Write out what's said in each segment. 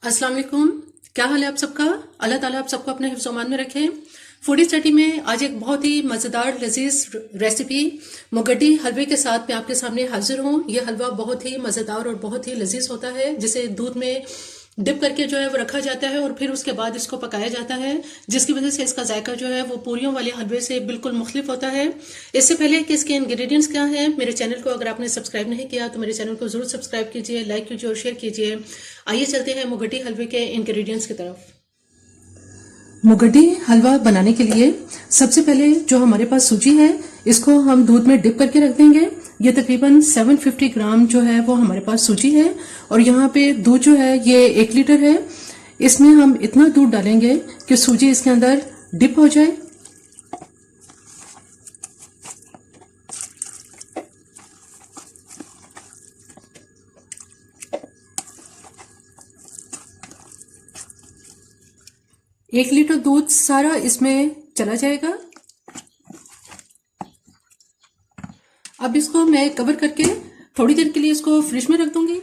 अस्सलाम वालेकुम। क्या हाल है आप सबका? अल्लाह ताला आप सबको अपने हिफ्ज़ अमान में रखे। फूडी स्टडी में आज एक बहुत ही मज़ेदार लजीज रेसिपी मुगड्डी हलवे के साथ मैं आपके सामने हाजिर हूँ। यह हलवा बहुत ही मज़ेदार और बहुत ही लजीज होता है, जिसे दूध में डिप करके जो है वो रखा जाता है और फिर उसके बाद इसको पकाया जाता है, जिसकी वजह से इसका जायका जो है वो पूरियों वाले हलवे से बिल्कुल मुख्तलिफ होता है। इससे पहले कि इसके इंग्रेडिएंट्स क्या हैं, मेरे चैनल को अगर आपने सब्सक्राइब नहीं किया तो मेरे चैनल को जरूर सब्सक्राइब कीजिए, लाइक कीजिए और शेयर कीजिए। आइए चलते हैं मुगड्डी हलवे के इंग्रेडिएंट्स की तरफ। मुगड्डी हलवा बनाने के लिए सबसे पहले जो हमारे पास सूजी है, इसको हम दूध में डिप करके रख देंगे। ये तकरीबन 750 ग्राम जो है वो हमारे पास सूजी है और यहाँ पे दूध जो है ये 1 लीटर है। इसमें हम इतना दूध डालेंगे कि सूजी इसके अंदर डिप हो जाए। एक लीटर दूध सारा इसमें चला जाएगा। अब इसको मैं कवर करके थोड़ी देर के लिए इसको फ्रिज में रख दूंगी।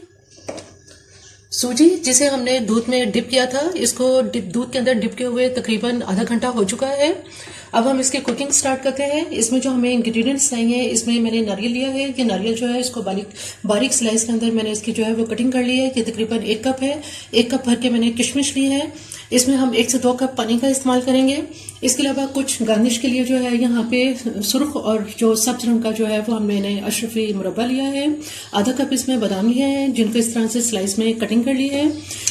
सूजी जिसे हमने दूध में डिप किया था, इसको दूध के अंदर डिप किए हुए तकरीबन आधा घंटा हो चुका है। अब हम इसकी कुकिंग स्टार्ट करते हैं। इसमें जो हमें इंग्रेडिएंट्स चाहिए, इसमें मैंने नारियल लिया है। ये नारियल जो है इसको बारीक बारीक स्लाइस के अंदर मैंने इसकी जो है वो कटिंग कर ली है। ये तकरीबन 1 कप है। 1 कप भर के मैंने किशमिश ली है। इसमें हम 1 से 2 कप पानी का इस्तेमाल करेंगे। इसके अलावा कुछ गार्निश के लिए जो है यहाँ पे सुर्ख और जो सब्ज रंग का जो है वो मैंने अशरफी मुरब्बा लिया है। आधा कप इसमें बादाम लिए हैं, जिनको इस तरह से स्लाइस में कटिंग कर ली है।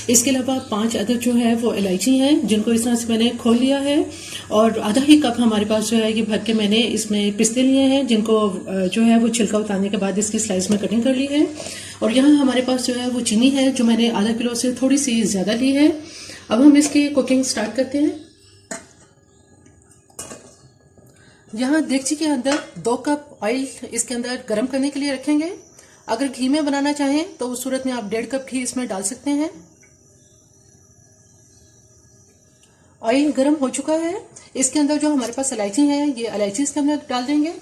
इसके अलावा 5 अदद जो है वो इलायची हैं, जिनको इस तरह से मैंने खोल लिया है। और आधा ही कप हमारे पास जो है ये भर के मैंने इसमें पिस्ते लिए हैं, जिनको जो है वो छिलका उतारने के बाद इसकी स्लाइस में कटिंग कर ली है। और यहाँ हमारे पास जो है वो चीनी है, जो मैंने आधा किलो से थोड़ी सी ज्यादा ली है। अब हम इसकी कुकिंग स्टार्ट करते हैं। यहाँ देगची के अंदर 2 कप ऑयल इसके अंदर गर्म करने के लिए रखेंगे। अगर घी में बनाना चाहें तो उस सूरत में आप 1.5 कप घी इसमें डाल सकते हैं। ऑयल गर्म हो चुका है। इसके अंदर जो हमारे पास इलायची है, ये इलायची इसके अंदर डाल देंगे।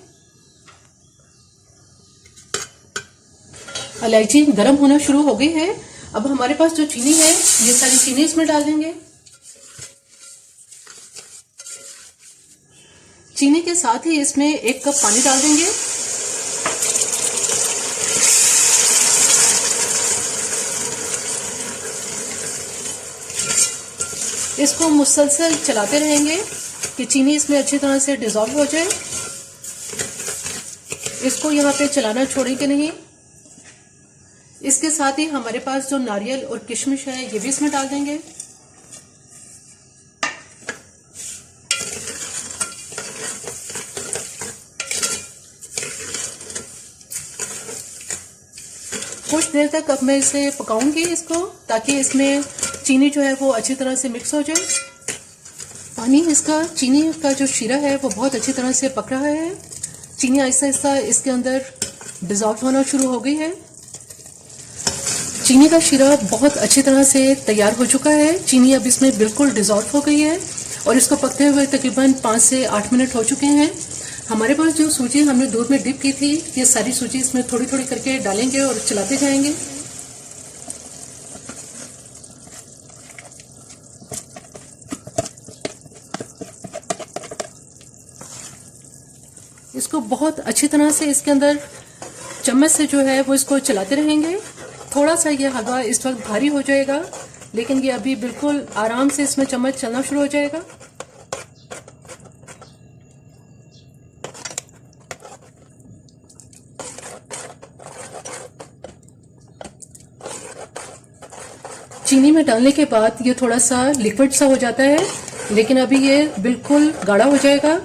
इलायची गर्म होना शुरू हो गई है। अब हमारे पास जो चीनी है, ये सारी चीनी इसमें डाल देंगे। चीनी के साथ ही इसमें 1 कप पानी डाल देंगे। इसको मुसलसल चलाते रहेंगे कि चीनी इसमें अच्छी तरह से डिसॉल्व हो जाए। इसको यहाँ पे चलाना छोड़ेंगे नहीं। इसके साथ ही हमारे पास जो नारियल और किशमिश है, ये भी इसमें डाल देंगे। कुछ देर तक अब मैं इसे पकाऊंगी इसको, ताकि इसमें चीनी जो है वो अच्छी तरह से मिक्स हो जाए। पानी इसका चीनी का जो शीरा है वो बहुत अच्छी तरह से पक रहा है। चीनी आहिस्ता आहिस्ता इसके अंदर डिसॉल्व होना शुरू हो गई है। चीनी का शीरा बहुत अच्छी तरह से तैयार हो चुका है। चीनी अब इसमें बिल्कुल डिसॉल्व हो गई है और इसको पकते हुए तकरीबन 5 से 8 मिनट हो चुके हैं। हमारे पास जो सूजी हमने दूध में डिप की थी, ये सारी सूजी इसमें थोड़ी थोड़ी करके डालेंगे और चलाते जाएंगे। इसको बहुत अच्छी तरह से इसके अंदर चम्मच से जो है वो इसको चलाते रहेंगे। थोड़ा सा ये हलवा इस वक्त भारी हो जाएगा, लेकिन ये अभी बिल्कुल आराम से इसमें चम्मच चलना शुरू हो जाएगा। चीनी में डालने के बाद ये थोड़ा सा लिक्विड सा हो जाता है, लेकिन अभी ये बिल्कुल गाढ़ा हो जाएगा।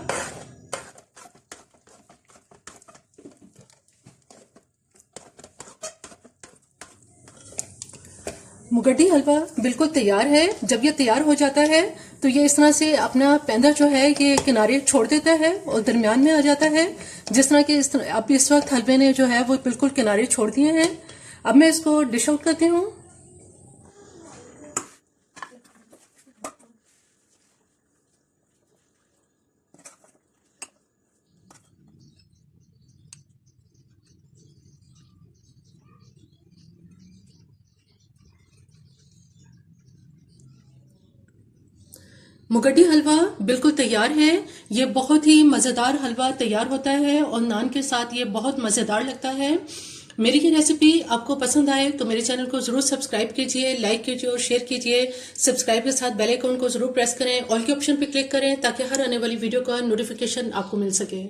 मुगड्डी हलवा बिल्कुल तैयार है। जब ये तैयार हो जाता है तो ये इस तरह से अपना पैंदा जो है ये किनारे छोड़ देता है और दरमियान में आ जाता है। जिस तरह के अब इस वक्त हलवे ने जो है वो बिल्कुल किनारे छोड़ दिए हैं। अब मैं इसको डिश आउट करती हूँ। मुगड्डी हलवा बिल्कुल तैयार है। ये बहुत ही मज़ेदार हलवा तैयार होता है और नान के साथ ये बहुत मज़ेदार लगता है। मेरी ये रेसिपी आपको पसंद आए तो मेरे चैनल को जरूर सब्सक्राइब कीजिए, लाइक कीजिए और शेयर कीजिए। सब्सक्राइब के साथ बेल आइकन को जरूर प्रेस करें, ऑल के ऑप्शन पे क्लिक करें ताकि हर आने वाली वीडियो का नोटिफिकेशन आपको मिल सके।